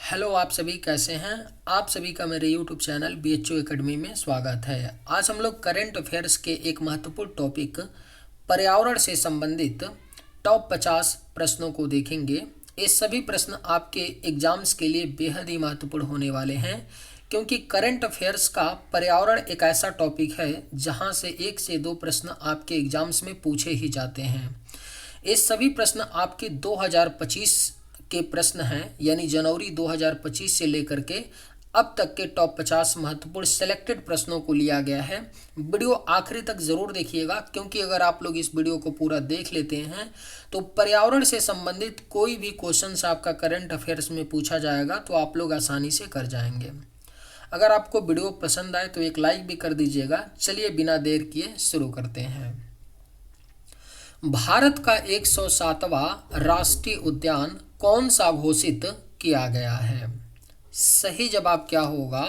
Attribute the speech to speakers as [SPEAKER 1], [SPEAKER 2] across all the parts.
[SPEAKER 1] Hello, आप सभी कैसे हैं। आप सभी का मेरे यूट्यूब चैनल BHO एकेडमी में स्वागत है। आज हम लोग करंट अफेयर्स के एक महत्वपूर्ण टॉपिक पर्यावरण से संबंधित टॉप 50 प्रश्नों को देखेंगे। ये सभी प्रश्न आपके एग्जाम्स के लिए बेहद ही महत्वपूर्ण होने वाले हैं, क्योंकि करंट अफेयर्स का पर्यावरण एक ऐसा टॉपिक है जहां से 1 से 2 प्रश्न आपके एग्जाम्स में पूछे ही जाते हैं। ये सभी प्रश्न आपके 2025 के प्रश्न हैं, यानी जनवरी 2025 से लेकर के अब तक के टॉप 50 महत्वपूर्ण सेलेक्टेड प्रश्नों को लिया गया है। वीडियो आखिरी तक जरूर देखिएगा, क्योंकि अगर आप लोग इस वीडियो को पूरा देख लेते हैं तो पर्यावरण से संबंधित कोई भी क्वेश्चंस आपका करंट अफेयर्स में पूछा जाएगा तो आप लोग आसानी से कर जाएंगे। अगर आपको वीडियो पसंद आए तो एक लाइक भी कर दीजिएगा। चलिए बिना देर किए शुरू करते हैं। भारत का 107वां राष्ट्रीय उद्यान कौन सा घोषित किया गया है? सही जवाब क्या होगा?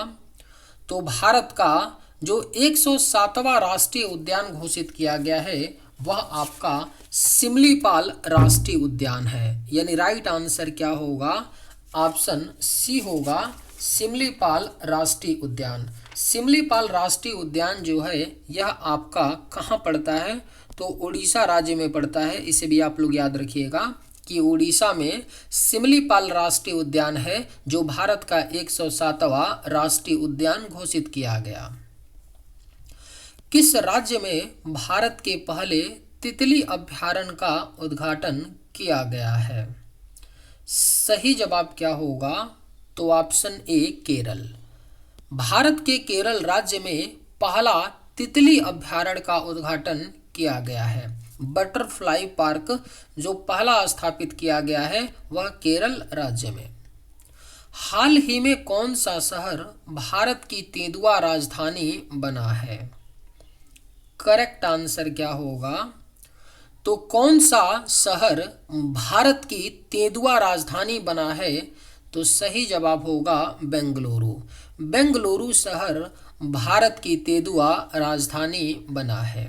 [SPEAKER 1] तो भारत का जो 107वां राष्ट्रीय उद्यान घोषित किया गया है वह आपका सिमलीपाल राष्ट्रीय उद्यान है। यानी राइट आंसर क्या होगा? ऑप्शन सी होगा, सिमलीपाल राष्ट्रीय उद्यान। सिमलीपाल राष्ट्रीय उद्यान जो है यह आपका कहाँ पड़ता है? तो उड़ीसा राज्य में पड़ता है। इसे भी आप लोग याद रखिएगा कि उड़ीसा में सिमलीपाल राष्ट्रीय उद्यान है, जो भारत का 107वां राष्ट्रीय उद्यान घोषित किया गया। किस राज्य में भारत के पहले तितली अभयारण्य का उद्घाटन किया गया है? सही जवाब क्या होगा? तो ऑप्शन ए, केरल। भारत के केरल राज्य में पहला तितली अभयारण्य का उद्घाटन किया गया है। बटरफ्लाई पार्क जो पहला स्थापित किया गया है वह केरल राज्य में। हाल ही में कौन सा शहर भारत की तेंदुआ राजधानी बना है? करेक्ट आंसर क्या होगा? तो कौन सा शहर भारत की तेंदुआ राजधानी बना है? तो सही जवाब होगा बेंगलुरु। बेंगलुरु शहर भारत की तेंदुआ राजधानी बना है।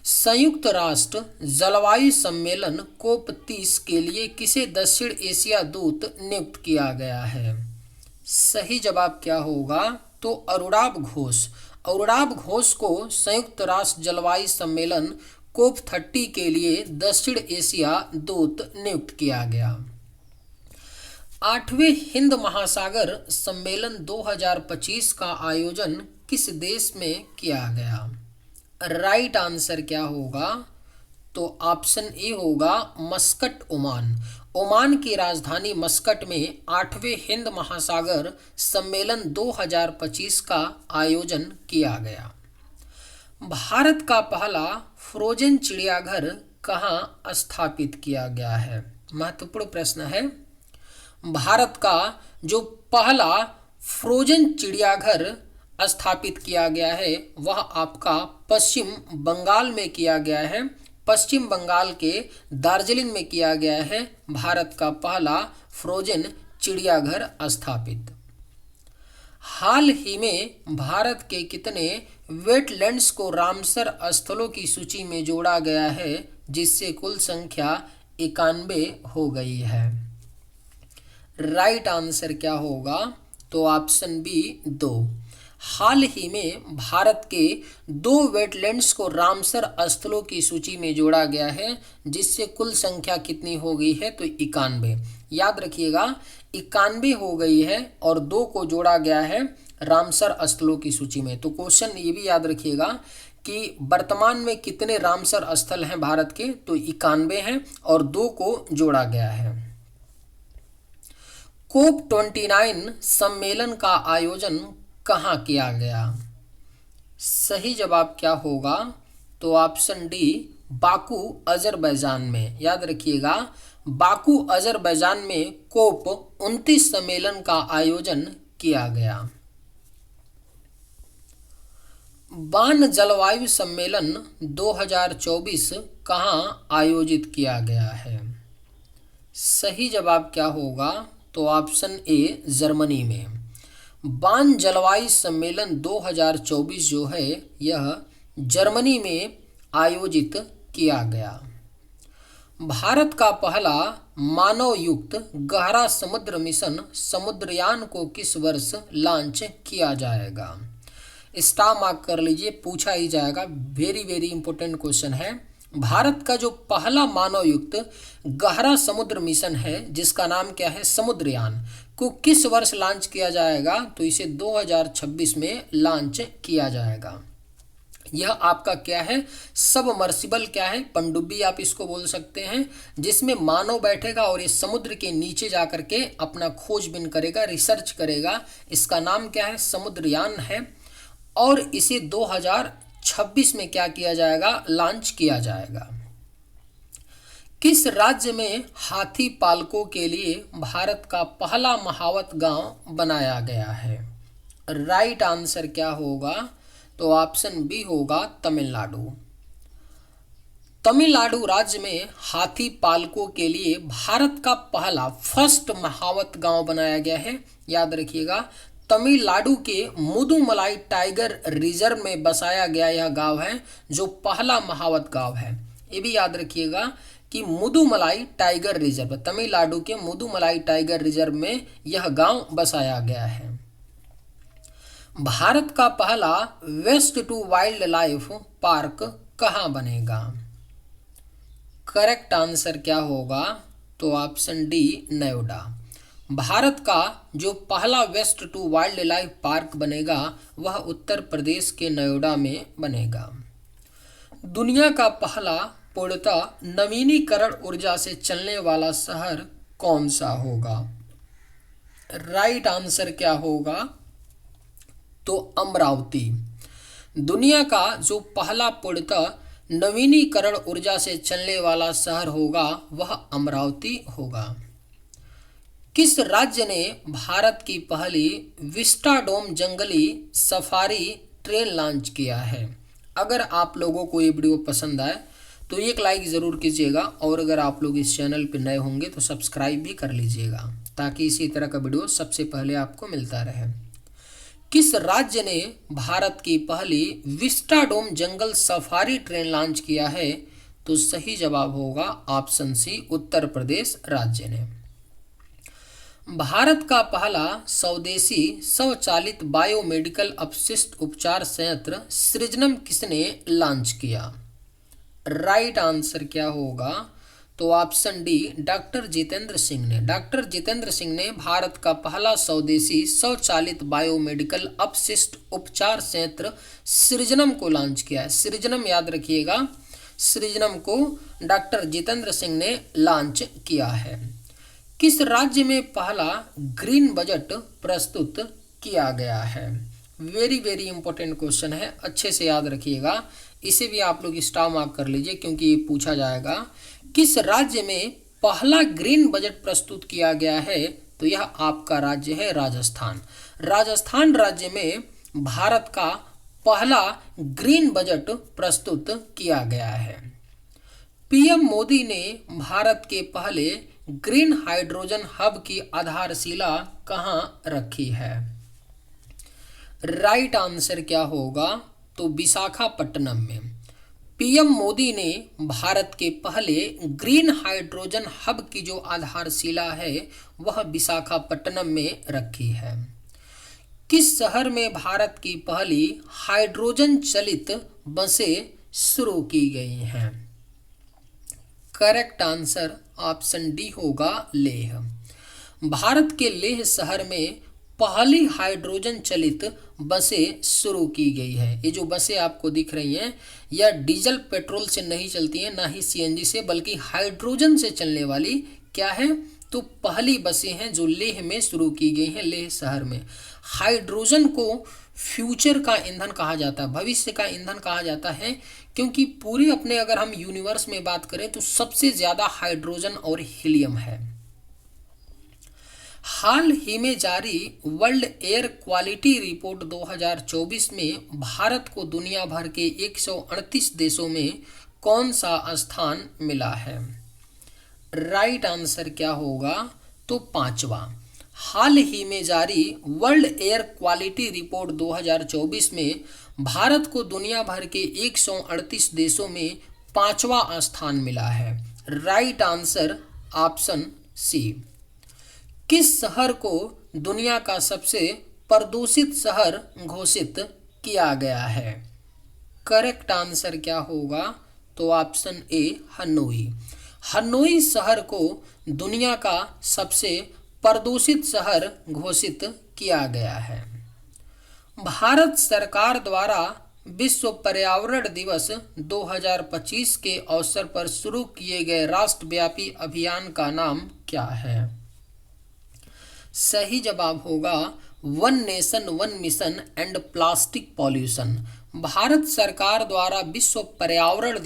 [SPEAKER 1] संयुक्त राष्ट्र जलवायु सम्मेलन COP 30 के लिए किसे दक्षिण एशिया दूत नियुक्त किया गया है? सही जवाब क्या होगा? तो अरुणाभ घोष। अरुणाभ घोष को संयुक्त राष्ट्र जलवायु सम्मेलन COP 30 के लिए दक्षिण एशिया दूत नियुक्त किया गया। 8वें हिंद महासागर सम्मेलन 2025 का आयोजन किस देश में किया गया? राइट आंसर क्या होगा? तो ऑप्शन ए होगा, मस्कट, ओमान। ओमान की राजधानी मस्कट में 8वें हिंद महासागर सम्मेलन 2025 का आयोजन किया गया। भारत का पहला फ्रोजन चिड़ियाघर कहाँ स्थापित किया गया है? महत्वपूर्ण प्रश्न है। भारत का जो पहला फ्रोजन चिड़ियाघर स्थापित किया गया है वह आपका पश्चिम बंगाल में किया गया है। पश्चिम बंगाल के दार्जिलिंग में किया गया है भारत का पहला फ्रोजन चिड़ियाघर स्थापित। हाल ही में भारत के कितने वेटलैंड्स को रामसर स्थलों की सूची में जोड़ा गया है, जिससे कुल संख्या 91 हो गई है? राइट आंसर क्या होगा? तो ऑप्शन बी, 2। हाल ही में भारत के 2 वेटलैंड्स को रामसर स्थलों की सूची में जोड़ा गया है, जिससे कुल संख्या कितनी हो गई है? तो 91। याद रखिएगा, 91 हो गई है और 2 को जोड़ा गया है रामसर स्थलों की सूची में। तो क्वेश्चन ये भी याद रखिएगा कि वर्तमान में कितने रामसर स्थल हैं भारत के? तो 91 हैं और 2 को जोड़ा गया है। COP 29 सम्मेलन का आयोजन कहाँ किया गया? सही जवाब क्या होगा? तो ऑप्शन डी, बाकू, अजरबैजान में। याद रखिएगा, बाकू, अजरबैजान में COP 29 सम्मेलन का आयोजन किया गया। बान जलवायु सम्मेलन 2024 कहाँ आयोजित किया गया है? सही जवाब क्या होगा? तो ऑप्शन ए, जर्मनी में। बान जलवायु सम्मेलन 2024 जो है यह जर्मनी में आयोजित किया गया। भारत का पहला मानव युक्त गहरा समुद्र मिशन समुद्रयान को किस वर्ष लॉन्च किया जाएगा? स्टार मार्क कर लीजिए, पूछा ही जाएगा। वेरी वेरी इंपॉर्टेंट क्वेश्चन है। भारत का जो पहला मानव युक्त गहरा समुद्र मिशन है जिसका नाम क्या है, समुद्रयान, को किस वर्ष लॉन्च किया जाएगा? तो इसे 2026 में लॉन्च किया जाएगा। यह आपका क्या है, सबमर्सिबल क्या है, पनडुब्बी आप इसको बोल सकते हैं, जिसमें मानव बैठेगा और ये समुद्र के नीचे जा करके अपना खोजबीन करेगा, रिसर्च करेगा। इसका नाम क्या है, समुद्रयान है। और इसे 2026 में क्या किया जाएगा, लॉन्च किया जाएगा। किस राज्य में हाथी पालकों के लिए भारत का पहला महावत गांव बनाया गया है? राइट आंसर क्या होगा? तो ऑप्शन बी होगा तमिलनाडु। तमिलनाडु राज्य में हाथी पालकों के लिए भारत का पहला फर्स्ट महावत गांव बनाया गया है। याद रखिएगा, तमिलनाडु के मुदुमलाई टाइगर रिजर्व में बसाया गया यह गांव है, जो पहला महावत गांव है। ये भी याद रखिएगा कि मुदुमलाई टाइगर रिजर्व, तमिलनाडु के मुदुमलाई टाइगर रिजर्व में यह गांव बसाया गया है। भारत का पहला waste to wildlife park कहाँ बनेगा? करेक्ट आंसर क्या होगा? तो ऑप्शन डी, नोएडा। भारत का जो पहला waste to wildlife park बनेगा वह उत्तर प्रदेश के नोएडा में बनेगा। दुनिया का पहला पूर्णतः नवीनीकरण ऊर्जा से चलने वाला शहर कौन सा होगा? राइट आंसर क्या होगा? तो अमरावती। दुनिया का जो पहला पूर्णतः नवीनीकरण ऊर्जा से चलने वाला शहर होगा वह अमरावती होगा। किस राज्य ने भारत की पहली विस्टाडोम जंगली सफारी ट्रेन लॉन्च किया है? अगर आप लोगों को ये वीडियो पसंद आए तो एक लाइक ज़रूर कीजिएगा, और अगर आप लोग इस चैनल पर नए होंगे तो सब्सक्राइब भी कर लीजिएगा, ताकि इसी तरह का वीडियो सबसे पहले आपको मिलता रहे। किस राज्य ने भारत की पहली विस्टाडोम जंगल सफारी ट्रेन लॉन्च किया है? तो सही जवाब होगा ऑप्शन सी, उत्तर प्रदेश राज्य ने। भारत का पहला स्वदेशी स्वचालित बायोमेडिकल अपशिष्ट उपचार संयंत्र सृजनम किसने लॉन्च किया? राइट आंसर क्या होगा? तो option D, doctor Jitendra Singh ने। डॉक्टर जितेंद्र सिंह ने भारत का पहला स्वदेशी स्वचालित बायोमेडिकल अपशिष्ट उपचार संयंत्र सृजनम को लॉन्च किया है। सृजनम याद रखिएगा, सृजनम को डॉक्टर जितेंद्र सिंह ने लॉन्च किया है। किस राज्य में पहला ग्रीन बजट प्रस्तुत किया गया है? वेरी वेरी इंपॉर्टेंट क्वेश्चन है, अच्छे से याद रखिएगा। इसे भी आप लोग स्टार मार्क कर लीजिए क्योंकि ये पूछा जाएगा। किस राज्य में पहला ग्रीन बजट प्रस्तुत किया गया है? तो यह आपका राज्य है राजस्थान। राजस्थान राज्य में भारत का पहला ग्रीन बजट प्रस्तुत किया गया है। पीएम मोदी ने भारत के पहले ग्रीन हाइड्रोजन हब की आधारशिला कहाँ रखी है? राइट आंसर क्या होगा? तो विशाखापट्टनम में। पीएम मोदी ने भारत के पहले ग्रीन हाइड्रोजन हब की जो आधारशिला है वह विशाखापट्टनम में रखी है। किस शहर में भारत की पहली हाइड्रोजन चलित बसें शुरू की गई हैं? करेक्ट आंसर ऑप्शन डी होगा, लेह। भारत के लेह शहर में पहली हाइड्रोजन चलित बसें शुरू की गई है। ये जो बसें आपको दिख रही हैं यह डीजल पेट्रोल से नहीं चलती हैं, ना ही सीएनजी से, बल्कि हाइड्रोजन से चलने वाली क्या है, तो पहली बसें हैं जो लेह में शुरू की गई हैं, लेह शहर में। हाइड्रोजन को फ्यूचर का ईंधन कहा जाता है, भविष्य का ईंधन कहा जाता है, क्योंकि पूरे अपने अगर हम यूनिवर्स में बात करें तो सबसे ज़्यादा हाइड्रोजन और हीलियम है। हाल ही में जारी वर्ल्ड एयर क्वालिटी रिपोर्ट 2024 में भारत को दुनिया भर के 138 देशों में कौन सा स्थान मिला है? राइट आंसर क्या होगा? तो पांचवा। हाल ही में जारी वर्ल्ड एयर क्वालिटी रिपोर्ट 2024 में भारत को दुनिया भर के 138 देशों में पांचवा स्थान मिला है। Right answer option C. किस शहर को दुनिया का सबसे प्रदूषित शहर घोषित किया गया है? करेक्ट आंसर क्या होगा? तो ऑप्शन ए हनोई। हनोई शहर को दुनिया का सबसे प्रदूषित शहर घोषित किया गया है। भारत सरकार द्वारा विश्व पर्यावरण दिवस 2025 के अवसर पर शुरू किए गए राष्ट्रव्यापी अभियान का नाम क्या है? सही जवाब होगा one nation one mission and plastic pollution. Bharat सरकार द्वारा विश्व पर्यावरण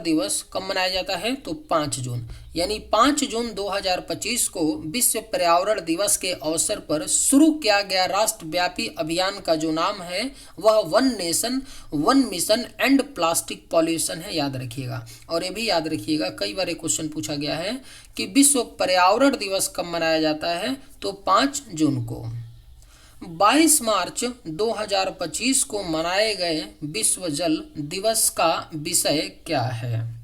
[SPEAKER 1] दिवस कब मनाया जाता है? तो 5 जून, यानी 5 जून 2025 को विश्व पर्यावरण दिवस के अवसर पर शुरू किया गया राष्ट्रव्यापी अभियान का जो नाम है वह one nation one mission and plastic pollution है, याद रखिएगा। और ये भी याद रखिएगा, कई बार क्वेश्चन पूछा गया है कि विश्व पर्यावरण दिवस कब मनाया जाता है? तो 5 जून को। 22 मार्च 2025 को मनाए गए विश्व जल दिवस का विषय क्या है?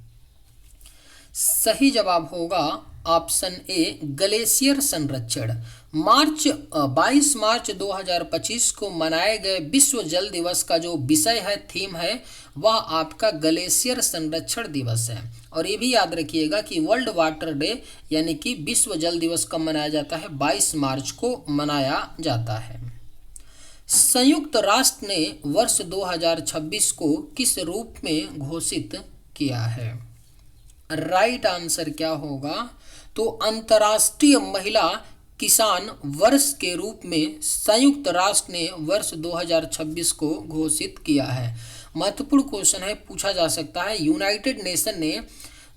[SPEAKER 1] सही जवाब होगा ऑप्शन ए ग्लेशियर संरक्षण। 22 मार्च 2025 को मनाए गए विश्व जल दिवस का जो विषय है, थीम है, वह आपका ग्लेशियर संरक्षण दिवस है। और ये भी याद रखिएगा कि वर्ल्ड वाटर डे यानी कि विश्व जल दिवस कब मनाया जाता है? 22 मार्च को मनाया जाता है। संयुक्त राष्ट्र ने वर्ष 2026 को किस रूप में घोषित किया है? राइट आंसर क्या होगा? तो अंतर्राष्ट्रीय महिला किसान वर्ष के रूप में संयुक्त राष्ट्र ने वर्ष 2026 को घोषित किया है। महत्वपूर्ण क्वेश्चन है, पूछा जा सकता है, यूनाइटेड नेशन ने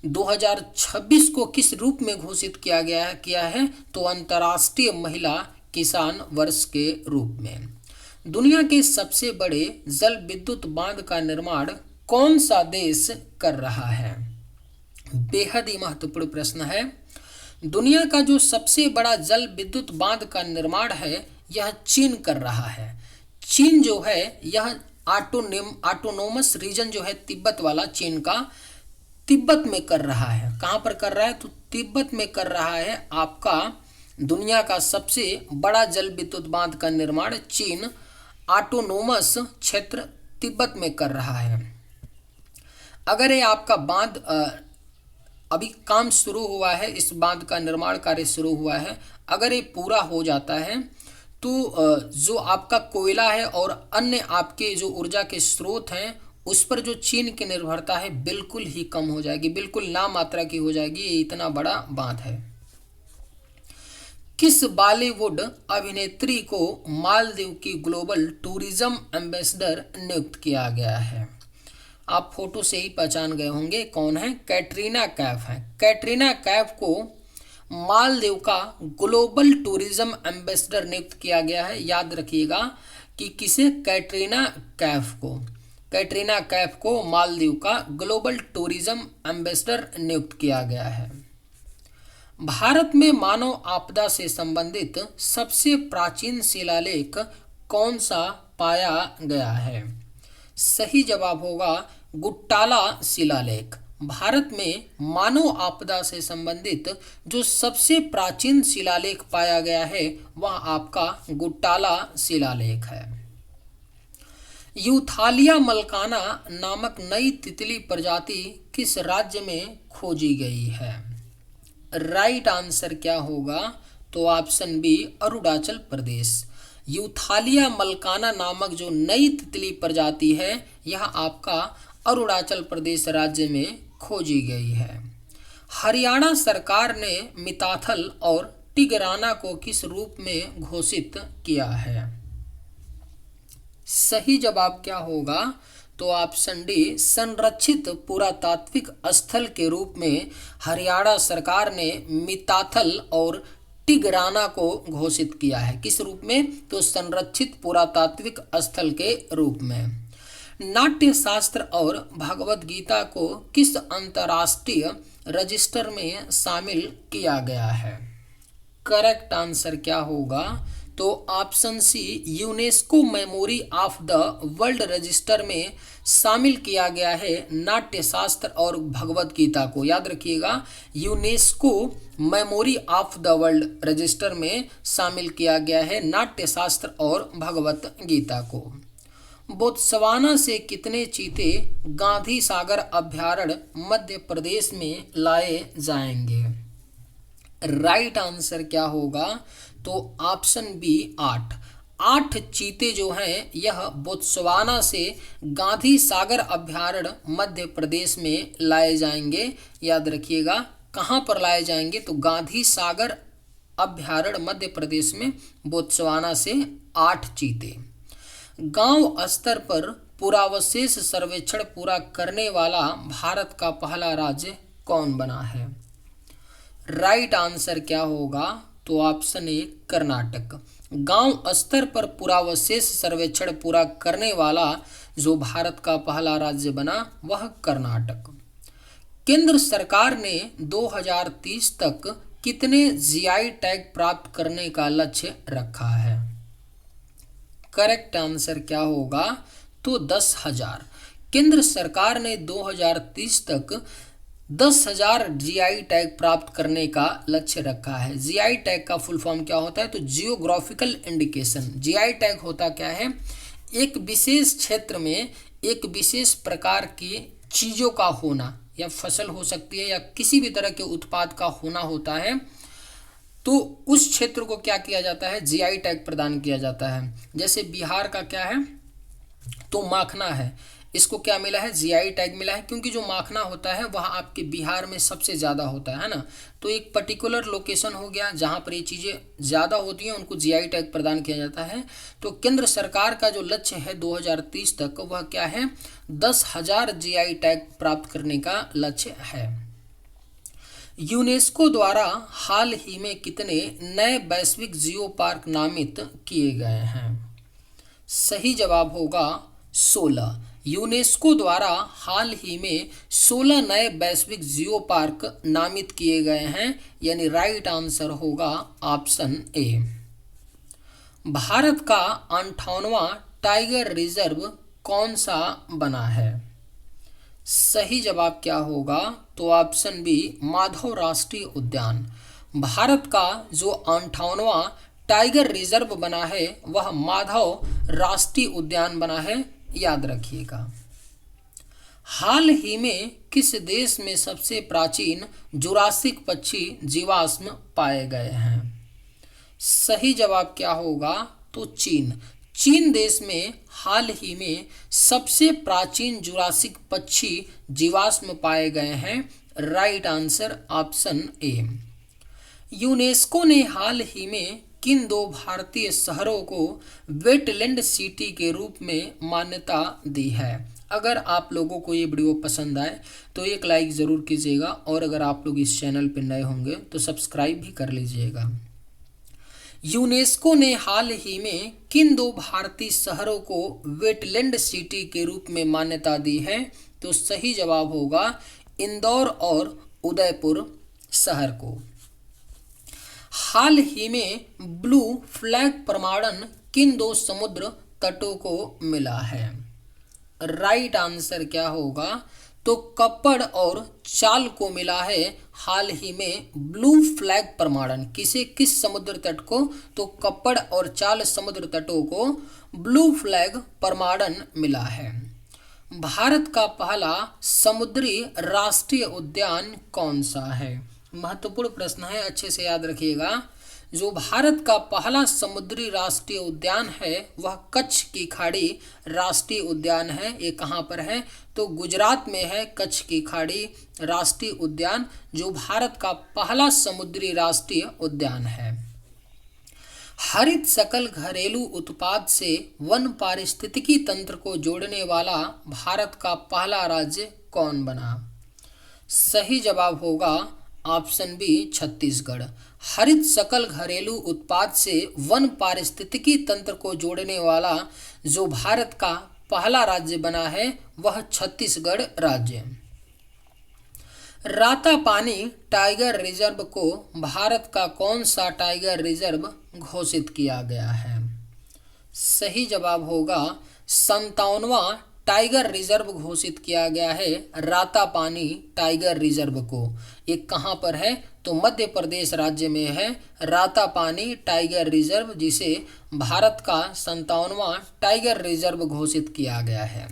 [SPEAKER 1] 2026 को किस रूप में घोषित किया है? तो अंतर्राष्ट्रीय महिला किसान वर्ष के रूप में। दुनिया के सबसे बड़े जल विद्युत बांध का निर्माण कौन सा देश कर रहा है? बेहद ही महत्वपूर्ण प्रश्न है। दुनिया का जो सबसे बड़ा जल विद्युत बांध का निर्माण है यह चीन कर रहा है। चीन जो है यह ऑटोनोमस रीजन जो है तिब्बत वाला, चीन का तिब्बत में कर रहा है। कहाँ पर कर रहा है? तो तिब्बत में कर रहा है। आपका दुनिया का सबसे बड़ा जल विद्युत बांध का निर्माण चीन ऑटोनोमस क्षेत्र तिब्बत में कर रहा है। अगर ये आपका बांध अभी काम शुरू हुआ है, इस बांध का निर्माण कार्य शुरू हुआ है, अगर ये पूरा हो जाता है तो जो आपका कोयला है और अन्य आपके जो ऊर्जा के स्रोत हैं उस पर जो चीन की निर्भरता है बिल्कुल ही कम हो जाएगी, बिल्कुल नाम मात्रा की हो जाएगी। ये इतना बड़ा बांध है। किस बॉलीवुड अभिनेत्री को मालदीव की ग्लोबल टूरिज्म एम्बेसडर नियुक्त किया गया है? आप फोटो से ही पहचान गए होंगे कौन है, कैटरीना कैफ है। कैटरीना कैफ को मालदीव का ग्लोबल टूरिज्म एम्बेसडर नियुक्त किया गया है। याद रखिएगा कि किसे? कैटरीना कैफ को मालदीव का ग्लोबल टूरिज्म एम्बेसडर नियुक्त किया गया है। भारत में मानव आपदा से संबंधित सबसे प्राचीन शिलालेख कौन सा पाया गया है? सही जवाब होगा गुट्टाला शिलालेख। भारत में मानव आपदा से संबंधित जो सबसे प्राचीन शिलालेख पाया गया है वह आपका गुट्टाला शिलालेख है। यूथालिया मलकाना नामक नई तितली प्रजाति किस राज्य में खोजी गई है? राइट आंसर क्या होगा? तो ऑप्शन बी अरुणाचल प्रदेश। यूथालिया मलकाना नामक जो नई तितली प्रजाति है यह आपका अरुणाचल प्रदेश राज्य में खोजी गई है। हरियाणा सरकार ने मिताथल और टिगराना को किस रूप में घोषित किया है? सही जवाब क्या होगा? तो ऑप्शन डी संरक्षित पुरातात्विक स्थल के रूप में हरियाणा सरकार ने मिताथल और टिगराना को घोषित किया है। किस रूप में? तो संरक्षित पुरातात्विक स्थल के रूप में। नाट्य शास्त्र और भगवद गीता को किस अंतर्राष्ट्रीय रजिस्टर में शामिल किया गया है? करेक्ट आंसर क्या होगा? तो option C UNESCO memory of the world register में शामिल किया गया है नाट्य शास्त्र और भगवत गीता को। याद रखिएगा, UNESCO memory of the world register में शामिल किया गया है नाट्य शास्त्र और भगवत गीता को। बोत्सवाना से कितने चीते गांधी सागर अभ्यारण्य मध्य प्रदेश में लाए जाएंगे? राइट आंसर क्या होगा? तो ऑप्शन बी 8। 8 चीते जो हैं यह बोत्सवाना से गांधी सागर अभ्यारण्य मध्य प्रदेश में लाए जाएंगे। याद रखिएगा, कहाँ पर लाए जाएंगे? तो गांधी सागर अभ्यारण्य मध्य प्रदेश में बोत्सवाना से 8 चीते। गांव स्तर पर पुरावशेष सर्वेक्षण पूरा करने वाला भारत का पहला राज्य कौन बना है? राइट आंसर क्या होगा? तो ऑप्शन ए कर्नाटक। गांव स्तर पर पुरावशेष सर्वेक्षण पूरा करने वाला जो भारत का पहला राज्य बना वह कर्नाटक। केंद्र सरकार ने 2030 तक कितने जीआई टैग प्राप्त करने का लक्ष्य रखा है? करेक्ट आंसर क्या होगा? तो 10,000। केंद्र सरकार ने 2030 तक 10,000 जीआई टैग प्राप्त करने का लक्ष्य रखा है। जीआई टैग का फुल फॉर्म क्या होता है? तो जियोग्राफिकल इंडिकेशन। जीआई टैग होता क्या है? एक विशेष क्षेत्र में एक विशेष प्रकार की चीज़ों का होना, या फसल हो सकती है या किसी भी तरह के उत्पाद का होना होता है, तो उस क्षेत्र को क्या किया जाता है? जीआई टैग प्रदान किया जाता है। जैसे बिहार का क्या है? तो माखना है, इसको क्या मिला है? जीआई टैग मिला है, क्योंकि जो माखना होता है वह आपके बिहार में सबसे ज़्यादा होता है ना। तो एक पर्टिकुलर लोकेशन हो गया जहाँ पर ये चीज़ें ज़्यादा होती हैं, उनको जीआई टैग प्रदान किया जाता है। तो केंद्र सरकार का जो लक्ष्य है 2030 तक, वह क्या है? 10,000 जीआई टैग प्राप्त करने का लक्ष्य है। यूनेस्को द्वारा हाल ही में कितने नए वैश्विक जियो पार्क नामित किए गए हैं? सही जवाब होगा 16। यूनेस्को द्वारा हाल ही में 16 नए वैश्विक जियो पार्क नामित किए गए हैं, यानी राइट आंसर होगा ऑप्शन ए। भारत का 58वां टाइगर रिजर्व कौन सा बना है? सही जवाब क्या होगा? तो ऑप्शन बी माधव राष्ट्रीय उद्यान। भारत का जो 58वां टाइगर रिजर्व बना है वह माधव राष्ट्रीय उद्यान बना है। याद रखिएगा। हाल ही में किस देश में सबसे प्राचीन जुरासिक पक्षी जीवाश्म पाए गए हैं? सही जवाब क्या होगा? तो चीन। चीन देश में हाल ही में सबसे प्राचीन जुरासिक पक्षी जीवाश्म पाए गए हैं। Right answer option A. UNESCO ने हाल ही में किन 2 भारतीय शहरों को वेटलैंड सिटी के रूप में मान्यता दी है? अगर आप लोगों को ये वीडियो पसंद आए तो एक लाइक ज़रूर कीजिएगा, और अगर आप लोग इस चैनल पर नए होंगे तो सब्सक्राइब भी कर लीजिएगा। यूनेस्को ने हाल ही में किन 2 भारतीय शहरों को वेटलैंड सिटी के रूप में मान्यता दी है? तो सही जवाब होगा इंदौर और उदयपुर शहर को। हाल ही में ब्लू फ्लैग प्रमाणन किन 2 समुद्र तटों को मिला है? राइट आंसर क्या होगा? तो कप्पड़ और चाल को मिला है हाल ही में ब्लू फ्लैग प्रमाणन। किस समुद्र तट को? तो कप्पड़ और चाल समुद्र तटों को ब्लू फ्लैग प्रमाणन मिला है। भारत का पहला समुद्री राष्ट्रीय उद्यान कौन सा है? महत्वपूर्ण प्रश्न है, अच्छे से याद रखिएगा। जो भारत का पहला समुद्री राष्ट्रीय उद्यान है वह कच्छ की खाड़ी राष्ट्रीय उद्यान है। ये कहाँ पर है? तो गुजरात में है कच्छ की खाड़ी राष्ट्रीय उद्यान, जो भारत का पहला समुद्री राष्ट्रीय उद्यान है। हरित सकल घरेलू उत्पाद से वन पारिस्थितिकी तंत्र को जोड़ने वाला भारत का पहला राज्य कौन बना? सही जवाब होगा ऑप्शन बी छत्तीसगढ़। हरित सकल घरेलू उत्पाद से वन पारिस्थितिकी तंत्र को जोड़ने वाला जो भारत का पहला राज्य बना है वह छत्तीसगढ़ राज्य। रातापानी टाइगर रिजर्व को भारत का कौन सा टाइगर रिजर्व घोषित किया गया है? सही जवाब होगा 57वां टाइगर रिजर्व घोषित किया गया है रातापानी टाइगर रिजर्व को। ये कहाँ पर है? तो मध्य प्रदेश राज्य में है रातापानी टाइगर रिजर्व, जिसे भारत का 57वां टाइगर रिजर्व घोषित किया गया है।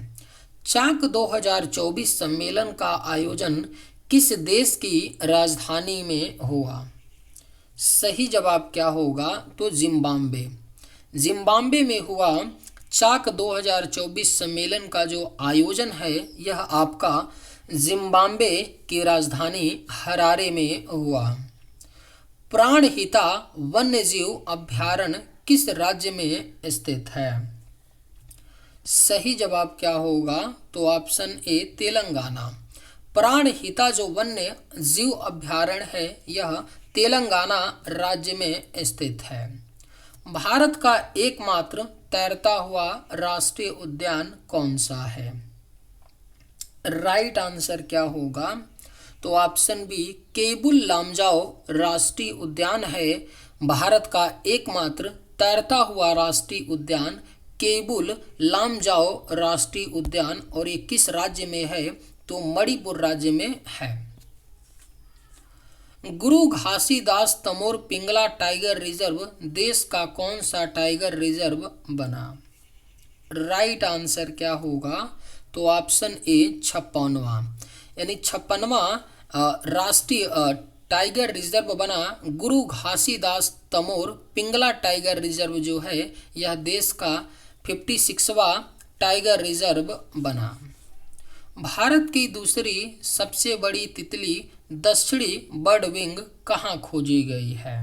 [SPEAKER 1] चाक 2024 सम्मेलन का आयोजन किस देश की राजधानी में हुआ? सही जवाब क्या होगा? तो जिम्बाब्वे। जिम्बाब्वे में हुआ चाक 2024 सम्मेलन का जो आयोजन है यह आपका जिम्बाब्वे की राजधानी हरारे में हुआ। प्राणहिता वन्यजीव अभयारण्य किस राज्य में स्थित है? सही जवाब क्या होगा? तो ऑप्शन ए तेलंगाना। प्राणहिता जो वन्य जीव अभयारण्य है यह तेलंगाना राज्य में स्थित है। भारत का एकमात्र तैरता हुआ राष्ट्रीय उद्यान कौन सा है? राइट आंसर क्या होगा? तो ऑप्शन बी केबुल लामजाओ राष्ट्रीय उद्यान है भारत का एकमात्र तैरता हुआ राष्ट्रीय उद्यान केबुल लामजाओ राष्ट्रीय उद्यान। और ये किस राज्य में है? तो मणिपुर राज्य में है। गुरु घासीदास तमोर पिंगला टाइगर रिजर्व देश का कौन सा टाइगर रिजर्व बना? राइट आंसर क्या होगा? तो ऑप्शन ए 56वां, यानी 56वां राष्ट्रीय टाइगर रिजर्व बना गुरु घासीदास तमोर पिंगला टाइगर रिजर्व जो है यह देश का 56वां टाइगर रिजर्व बना। भारत की दूसरी सबसे बड़ी तितली दक्षिणी बर्ड विंग कहाँ खोजी गई है?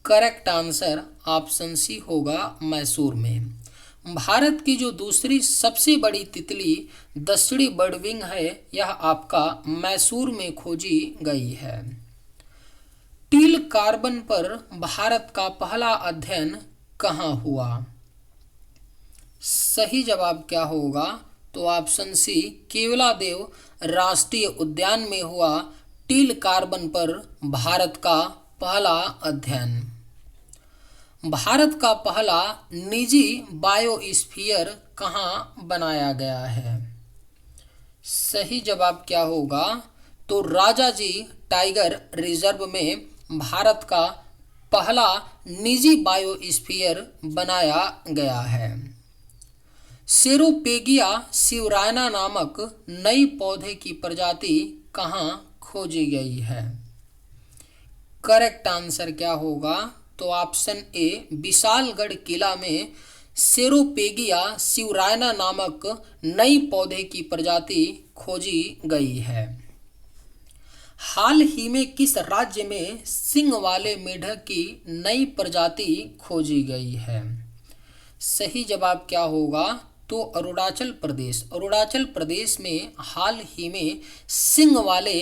[SPEAKER 1] करेक्ट आंसर ऑप्शन सी होगा मैसूर में। भारत की जो दूसरी सबसे बड़ी तितली दक्षिणी बर्ड विंग है यह आपका मैसूर में खोजी गई है। टील कार्बन पर भारत का पहला अध्ययन कहाँ हुआ? सही जवाब क्या होगा? तो ऑप्शन सी केवलादेव राष्ट्रीय उद्यान में हुआ टील कार्बन पर भारत का पहला अध्ययन। भारत का पहला निजी बायोस्फीयर कहाँ बनाया गया है? सही जवाब क्या होगा? तो राजाजी टाइगर रिजर्व में भारत का पहला निजी बायोस्फीयर बनाया गया है। सेरोपेगिया शिवरायना नामक नई पौधे की प्रजाति कहाँ खोजी गई है? करेक्ट आंसर क्या होगा? तो ऑप्शन ए विशालगढ़ किला में सेरोपेगिया शिवरायना नामक नई पौधे की प्रजाति खोजी गई है। हाल ही में किस राज्य में सींग वाले मेढक की नई प्रजाति खोजी गई है? सही जवाब क्या होगा? तो अरुणाचल प्रदेश। अरुणाचल प्रदेश में हाल ही में सींग वाले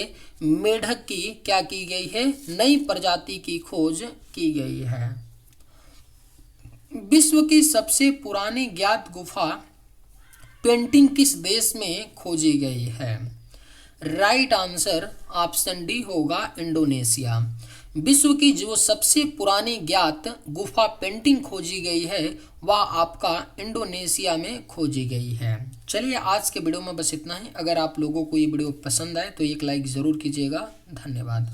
[SPEAKER 1] मेढक की क्या की गई है? नई प्रजाति की खोज की गई है। विश्व की सबसे पुरानी ज्ञात गुफा पेंटिंग किस देश में खोजी गई है? राइट आंसर ऑप्शन डी होगा इंडोनेशिया। विश्व की जो सबसे पुरानी ज्ञात गुफा पेंटिंग खोजी गई है वह आपका इंडोनेशिया में खोजी गई है। चलिए आज के वीडियो में बस इतना ही। अगर आप लोगों को ये वीडियो पसंद आए तो एक लाइक ज़रूर कीजिएगा। धन्यवाद।